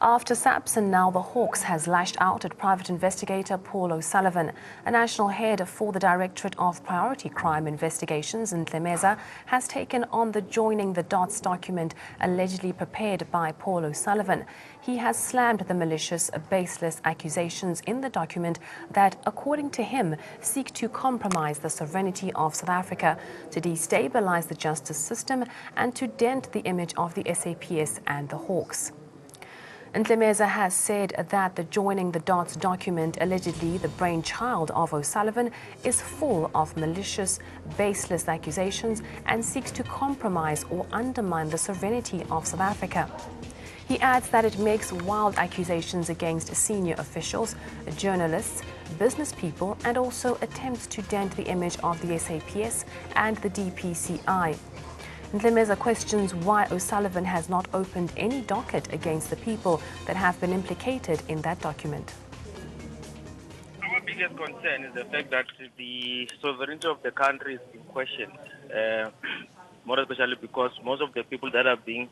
After SAPS and now the Hawks has lashed out at private investigator Paul O'Sullivan. A national head for the Directorate of Priority Crime Investigations in Tlemeza has taken on the joining the dots document allegedly prepared by Paul O'Sullivan. He has slammed the malicious, baseless accusations in the document that, according to him, seek to compromise the sovereignty of South Africa, to destabilize the justice system and to dent the image of the SAPS and the Hawks. Tlemeza has said that the joining the dots document, allegedly the brainchild of O'Sullivan, is full of malicious, baseless accusations and seeks to compromise or undermine the sovereignty of South Africa. He adds that it makes wild accusations against senior officials, journalists, business people, and also attempts to dent the image of the SAPS and the DPCI. Tlemeza questions why O'Sullivan has not opened any docket against the people that have been implicated in that document. Our biggest concern is the fact that the sovereignty of the country is in question, more especially because most of the people that are being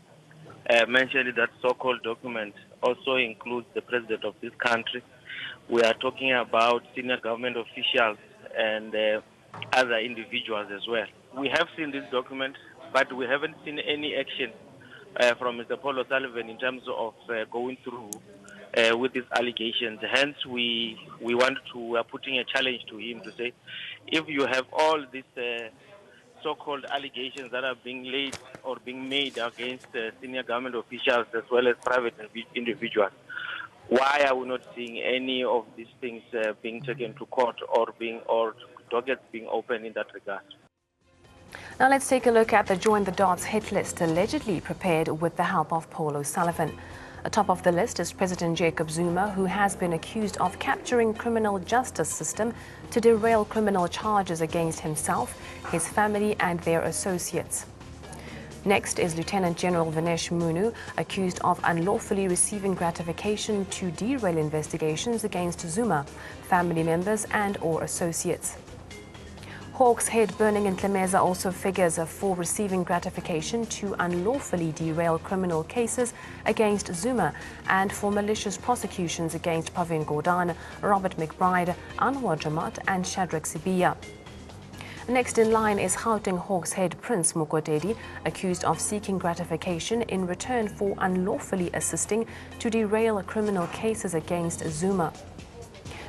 mentioned in that so-called document also includes the president of this country. We are talking about senior government officials and other individuals as well. We have seen this document, but we haven't seen any action from Mr. Paul O'Sullivan in terms of going through with these allegations. Hence, we are putting a challenge to him to say, if you have all these so-called allegations that are being laid or being made against senior government officials as well as private individuals, why are we not seeing any of these things being taken to court or dockets being opened in that regard? Now let's take a look at the Join the Dots hit list allegedly prepared with the help of Paul O'Sullivan. Atop of the list is President Jacob Zuma, who has been accused of capturing criminal justice system to derail criminal charges against himself, his family and their associates. Next is Lieutenant General Vinesh Munu, accused of unlawfully receiving gratification to derail investigations against Zuma, family members and or associates. Hawks head burning in Tlemeza also figures for receiving gratification to unlawfully derail criminal cases against Zuma and for malicious prosecutions against Pravin Gordhan, Robert McBride, Anwar Jamaat and Shadrack Sibiya. Next in line is Gauteng Hawks head Prince Mokotedi, accused of seeking gratification in return for unlawfully assisting to derail criminal cases against Zuma.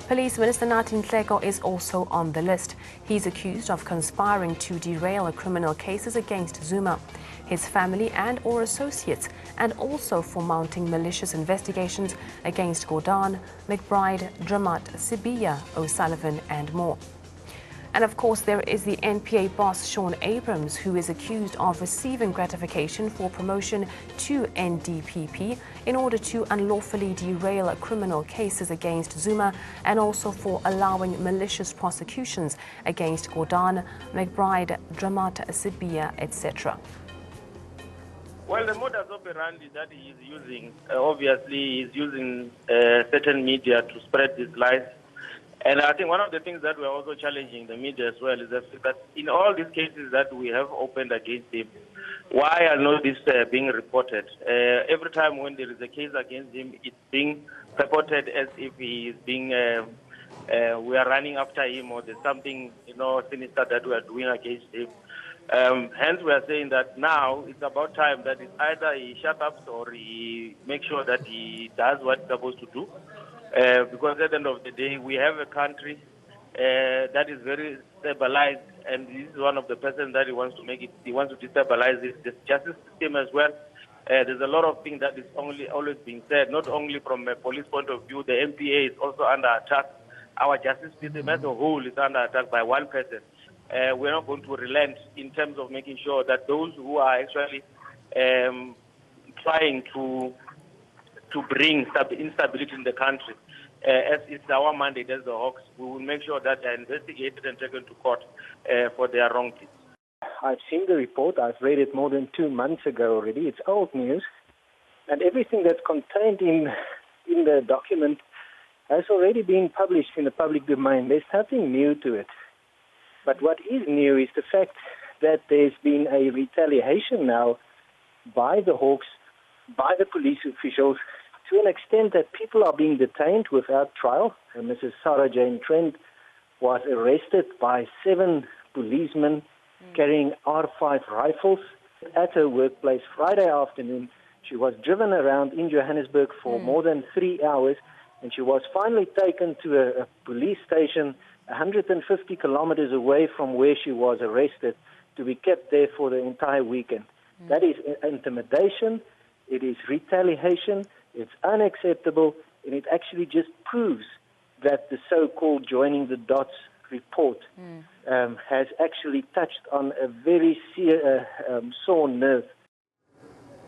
Police Minister Nathi Nhleko is also on the list. He's accused of conspiring to derail criminal cases against Zuma, his family and or associates, and also for mounting malicious investigations against Gordhan, McBride, Jamaat, Sibiya, O'Sullivan and more. And of course, there is the NPA boss Shaun Abrahams, who is accused of receiving gratification for promotion to NDPP in order to unlawfully derail criminal cases against Zuma and also for allowing malicious prosecutions against Gordhan, McBride, Jamaat, Sibiya, etc. Well, the modus operandi that he is using, obviously, is using certain media to spread these lies. And I think one of the things that we're also challenging the media as well is that in all these cases that we have opened against him, why are not these being reported? Every time when there is a case against him, it's being reported as if he is being, we are running after him or there's something, sinister that we are doing against him. Hence, we are saying that now it's about time that it's either he shuts up or he makes sure that he does what he's supposed to do. Because at the end of the day, we have a country that is very stabilized, and this is one of the persons that he wants to make it. He wants to destabilize the justice system as well. There's a lot of things that is always being said, not only from a police point of view. The MPA is also under attack. Our justice system as a whole is under attack by one person. We're not going to relent in terms of making sure that those who are actually trying to bring instability in the country, as it's our mandate as the Hawks, we will make sure that they are investigated and taken to court for their wrongdoings. I've seen the report. I've read it more than 2 months ago already. It's old news. And everything that's contained in the document has already been published in the public domain. There's nothing new to it. But what is new is the fact that there's been a retaliation now by the Hawks, by the police officials, to an extent that people are being detained without trial. And Mrs. Sarah Jane Trent was arrested by 7 policemen carrying R5 rifles at her workplace Friday afternoon. She was driven around in Johannesburg for more than 3 hours, and she was finally taken to a police station 150 kilometers away from where she was arrested to be kept there for the entire weekend. That is intimidation, it is retaliation, it's unacceptable, and it actually just proves that the so-called joining the dots report has actually touched on a very sore nerve